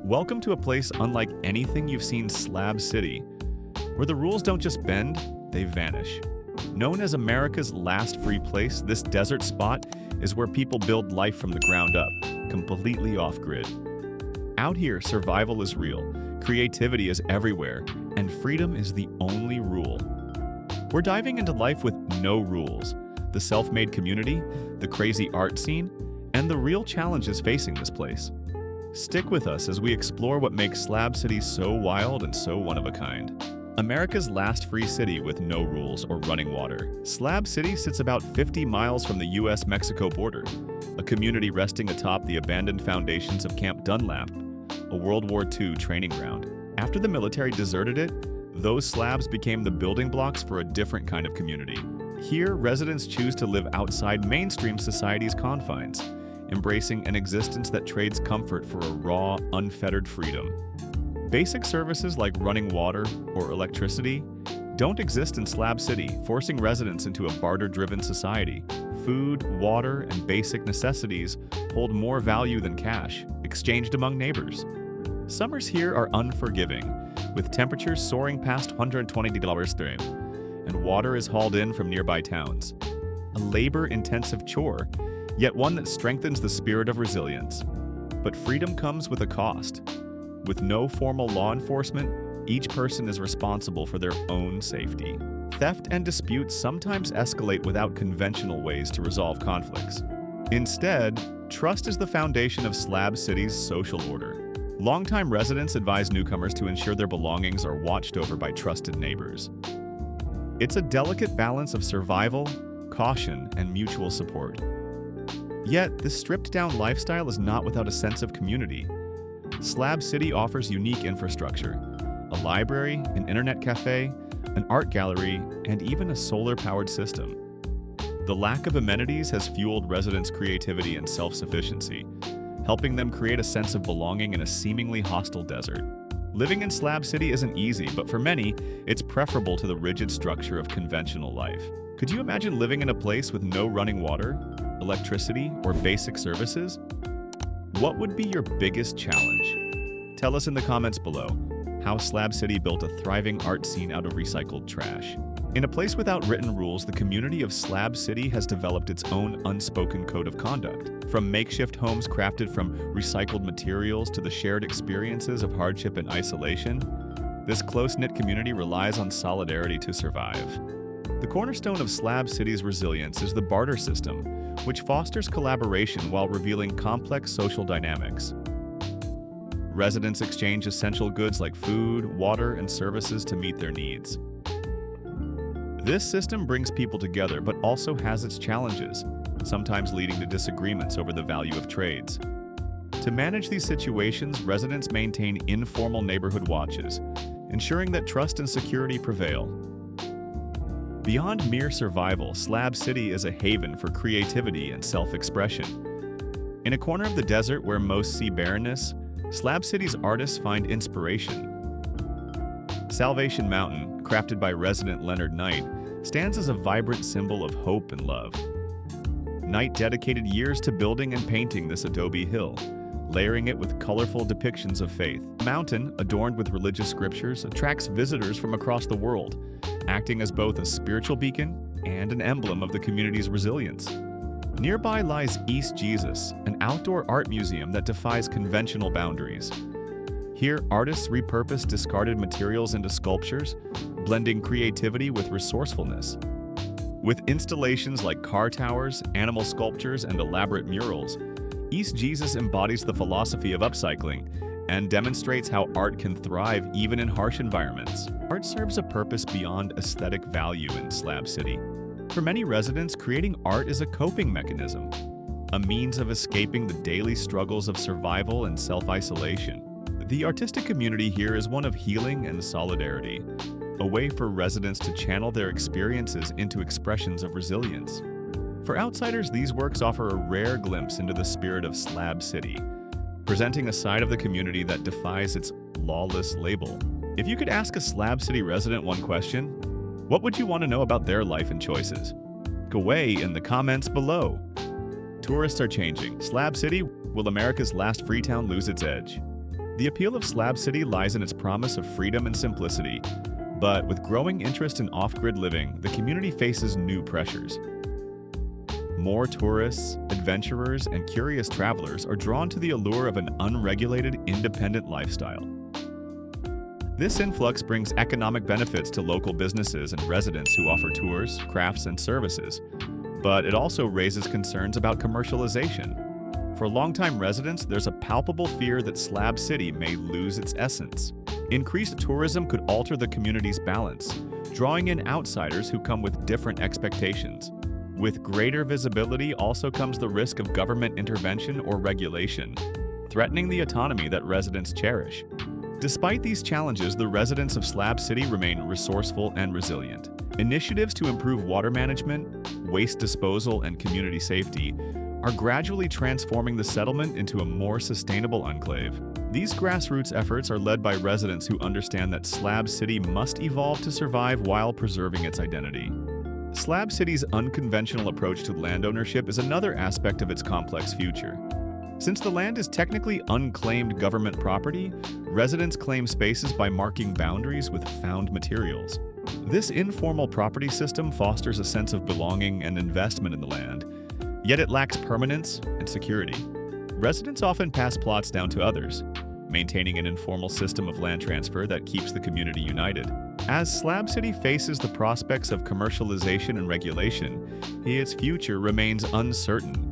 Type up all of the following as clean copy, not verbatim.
Welcome to a place unlike anything you've seen, Slab City, where the rules don't just bend, they vanish. Known as America's last free place, this desert spot is where people build life from the ground up, completely off-grid. Out here, survival is real, creativity is everywhere, and freedom is the only rule. We're diving into life with no rules, the self-made community, the crazy art scene, and the real challenges facing this place. Stick with us as we explore what makes Slab City so wild and so one-of-a-kind. America's last free city with no rules or running water, Slab City sits about 50 miles from the U.S.-Mexico border, a community resting atop the abandoned foundations of Camp Dunlap, a World War II training ground. After the military deserted it, those slabs became the building blocks for a different kind of community. Here, residents choose to live outside mainstream society's confines, embracing an existence that trades comfort for a raw, unfettered freedom. Basic services like running water or electricity don't exist in Slab City, forcing residents into a barter-driven society. Food, water, and basic necessities hold more value than cash, exchanged among neighbors. Summers here are unforgiving, with temperatures soaring past $120 and water is hauled in from nearby towns. A labor-intensive chore, yet one that strengthens the spirit of resilience. But freedom comes with a cost. With no formal law enforcement, each person is responsible for their own safety. Theft and disputes sometimes escalate without conventional ways to resolve conflicts. Instead, trust is the foundation of Slab City's social order. Longtime residents advise newcomers to ensure their belongings are watched over by trusted neighbors. It's a delicate balance of survival, caution, and mutual support. Yet, this stripped-down lifestyle is not without a sense of community. Slab City offers unique infrastructure: a library, an internet cafe, an art gallery, and even a solar-powered system. The lack of amenities has fueled residents' creativity and self-sufficiency, helping them create a sense of belonging in a seemingly hostile desert. Living in Slab City isn't easy, but for many, it's preferable to the rigid structure of conventional life. Could you imagine living in a place with no running water, electricity, or basic services? What would be your biggest challenge? Tell us in the comments below how Slab City built a thriving art scene out of recycled trash. In a place without written rules, the community of Slab City has developed its own unspoken code of conduct. From makeshift homes crafted from recycled materials to the shared experiences of hardship and isolation, this close-knit community relies on solidarity to survive. The cornerstone of Slab City's resilience is the barter system, which fosters collaboration while revealing complex social dynamics. Residents exchange essential goods like food, water, and services to meet their needs. This system brings people together but also has its challenges, sometimes leading to disagreements over the value of trades. To manage these situations, residents maintain informal neighborhood watches, ensuring that trust and security prevail. Beyond mere survival, Slab City is a haven for creativity and self-expression. In a corner of the desert where most see barrenness, Slab City's artists find inspiration. Salvation Mountain, crafted by resident Leonard Knight, stands as a vibrant symbol of hope and love. Knight dedicated years to building and painting this adobe hill, layering it with colorful depictions of faith. The mountain, adorned with religious scriptures, attracts visitors from across the world, acting as both a spiritual beacon and an emblem of the community's resilience. Nearby lies East Jesus, an outdoor art museum that defies conventional boundaries. Here, artists repurpose discarded materials into sculptures, blending creativity with resourcefulness. With installations like car towers, animal sculptures, and elaborate murals, East Jesus embodies the philosophy of upcycling and demonstrates how art can thrive even in harsh environments. Art serves a purpose beyond aesthetic value in Slab City. For many residents, creating art is a coping mechanism, a means of escaping the daily struggles of survival and self-isolation. The artistic community here is one of healing and solidarity, a way for residents to channel their experiences into expressions of resilience. For outsiders, these works offer a rare glimpse into the spirit of Slab City, presenting a side of the community that defies its lawless label. If you could ask a Slab City resident one question, what would you want to know about their life and choices? Go away in the comments below. Tourists are changing. Slab City, will America's last free town lose its edge? The appeal of Slab City lies in its promise of freedom and simplicity, but with growing interest in off-grid living, the community faces new pressures. More tourists, adventurers, and curious travelers are drawn to the allure of an unregulated, independent lifestyle. This influx brings economic benefits to local businesses and residents who offer tours, crafts, and services, but it also raises concerns about commercialization. For longtime residents, there's a palpable fear that Slab City may lose its essence. Increased tourism could alter the community's balance, drawing in outsiders who come with different expectations. With greater visibility also comes the risk of government intervention or regulation, threatening the autonomy that residents cherish. Despite these challenges, the residents of Slab City remain resourceful and resilient. Initiatives to improve water management, waste disposal, and community safety are gradually transforming the settlement into a more sustainable enclave. These grassroots efforts are led by residents who understand that Slab City must evolve to survive while preserving its identity. Slab City's unconventional approach to land ownership is another aspect of its complex future. Since the land is technically unclaimed government property, residents claim spaces by marking boundaries with found materials. This informal property system fosters a sense of belonging and investment in the land, yet it lacks permanence and security. Residents often pass plots down to others, maintaining an informal system of land transfer that keeps the community united. As Slab City faces the prospects of commercialization and regulation, its future remains uncertain.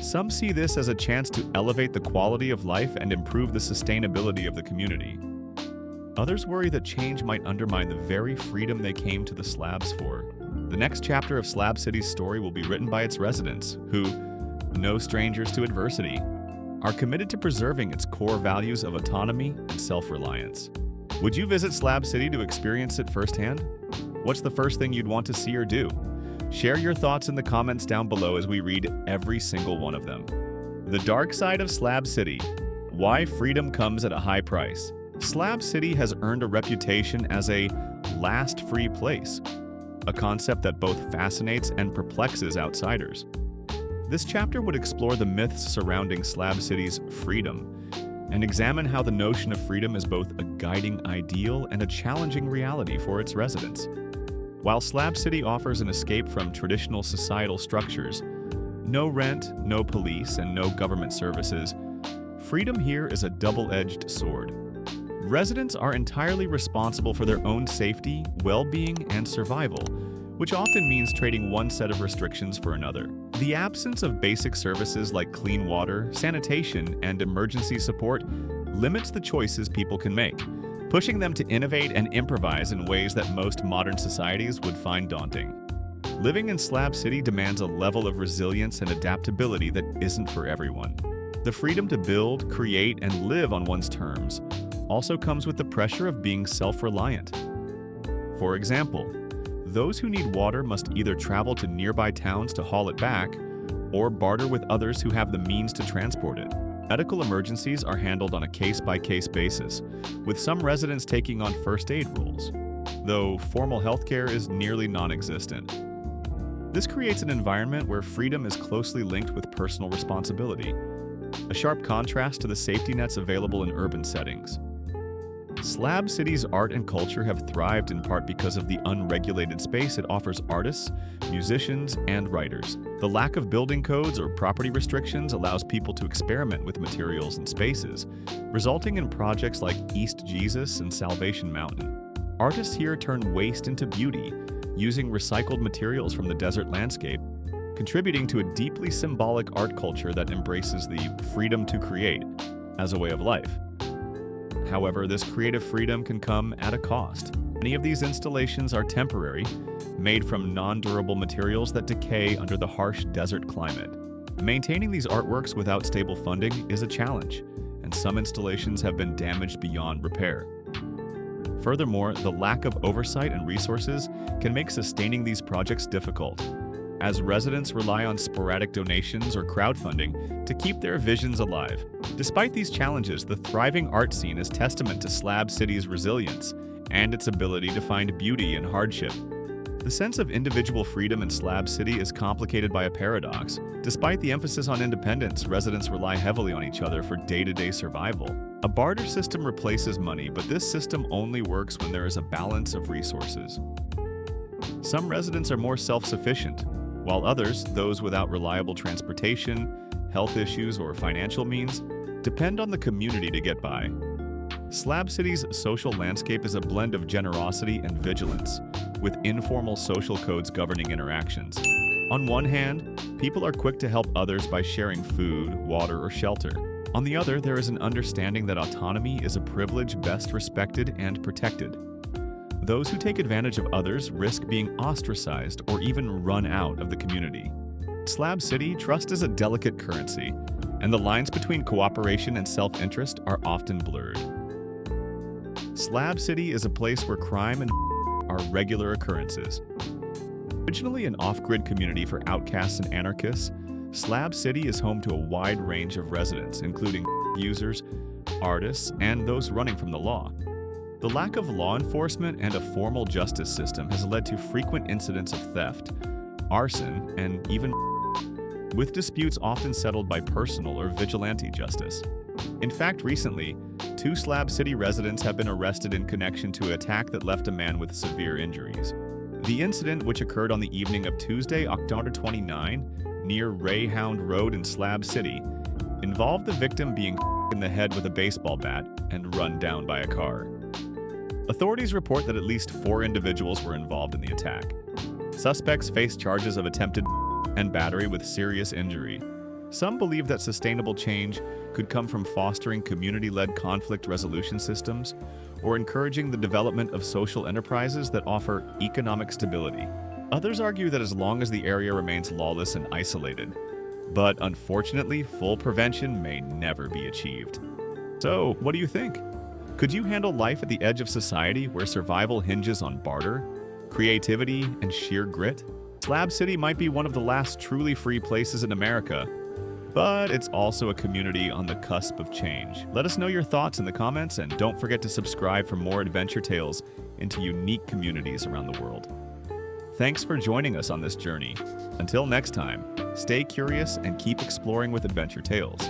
Some see this as a chance to elevate the quality of life and improve the sustainability of the community. Others worry that change might undermine the very freedom they came to the slabs for. The next chapter of Slab City's story will be written by its residents, who, no strangers to adversity, are committed to preserving its core values of autonomy and self-reliance. Would you visit Slab City to experience it firsthand? What's the first thing you'd want to see or do? Share your thoughts in the comments down below as we read every single one of them. The Dark Side of Slab City: Why Freedom Comes at a High Price. Slab City has earned a reputation as a last free place, a concept that both fascinates and perplexes outsiders. This chapter would explore the myths surrounding Slab City's freedom and examine how the notion of freedom is both a guiding ideal and a challenging reality for its residents. While Slab City offers an escape from traditional societal structures, no rent, no police, and no government services, freedom here is a double-edged sword. Residents are entirely responsible for their own safety, well-being, and survival, which often means trading one set of restrictions for another. The absence of basic services like clean water, sanitation, and emergency support limits the choices people can make, pushing them to innovate and improvise in ways that most modern societies would find daunting. Living in Slab City demands a level of resilience and adaptability that isn't for everyone. The freedom to build, create, and live on one's terms also comes with the pressure of being self-reliant. For example, those who need water must either travel to nearby towns to haul it back or barter with others who have the means to transport it. Medical emergencies are handled on a case-by-case basis, with some residents taking on first aid roles, though formal healthcare is nearly non-existent. This creates an environment where freedom is closely linked with personal responsibility, a sharp contrast to the safety nets available in urban settings. Slab City's art and culture have thrived in part because of the unregulated space it offers artists, musicians, and writers. The lack of building codes or property restrictions allows people to experiment with materials and spaces, resulting in projects like East Jesus and Salvation Mountain. Artists here turn waste into beauty, using recycled materials from the desert landscape, contributing to a deeply symbolic art culture that embraces the freedom to create as a way of life. However, this creative freedom can come at a cost. Many of these installations are temporary, made from non-durable materials that decay under the harsh desert climate. Maintaining these artworks without stable funding is a challenge, and some installations have been damaged beyond repair. Furthermore, the lack of oversight and resources can make sustaining these projects difficult, as residents rely on sporadic donations or crowdfunding to keep their visions alive. Despite these challenges, the thriving art scene is testament to Slab City's resilience and its ability to find beauty in hardship. The sense of individual freedom in Slab City is complicated by a paradox. Despite the emphasis on independence, residents rely heavily on each other for day-to-day survival. A barter system replaces money, but this system only works when there is a balance of resources. Some residents are more self-sufficient, while others, those without reliable transportation, health issues, or financial means, depend on the community to get by. Slab City's social landscape is a blend of generosity and vigilance, with informal social codes governing interactions. On one hand, people are quick to help others by sharing food, water, or shelter. On the other, there is an understanding that autonomy is a privilege best respected and protected. Those who take advantage of others risk being ostracized or even run out of the community. In Slab City, trust is a delicate currency, and the lines between cooperation and self-interest are often blurred. Slab City is a place where crime and are regular occurrences. Originally an off-grid community for outcasts and anarchists, Slab City is home to a wide range of residents, including users, artists, and those running from the law. The lack of law enforcement and a formal justice system has led to frequent incidents of theft, arson, and even with disputes often settled by personal or vigilante justice. In fact, recently, 2 Slab City residents have been arrested in connection to an attack that left a man with severe injuries. The incident, which occurred on the evening of Tuesday, October 29, near Rayhound Road in Slab City, involved the victim being in the head with a baseball bat and run down by a car. Authorities report that at least 4 individuals were involved in the attack. Suspects face charges of attempted and battery with serious injury. Some believe that sustainable change could come from fostering community-led conflict resolution systems or encouraging the development of social enterprises that offer economic stability. Others argue that as long as the area remains lawless and isolated. But unfortunately, full prevention may never be achieved. So, what do you think? Could you handle life at the edge of society where survival hinges on barter, creativity, and sheer grit? Slab City might be one of the last truly free places in America, but it's also a community on the cusp of change. Let us know your thoughts in the comments, and don't forget to subscribe for more adventure tales into unique communities around the world. Thanks for joining us on this journey. Until next time, stay curious and keep exploring with Adventure Tales.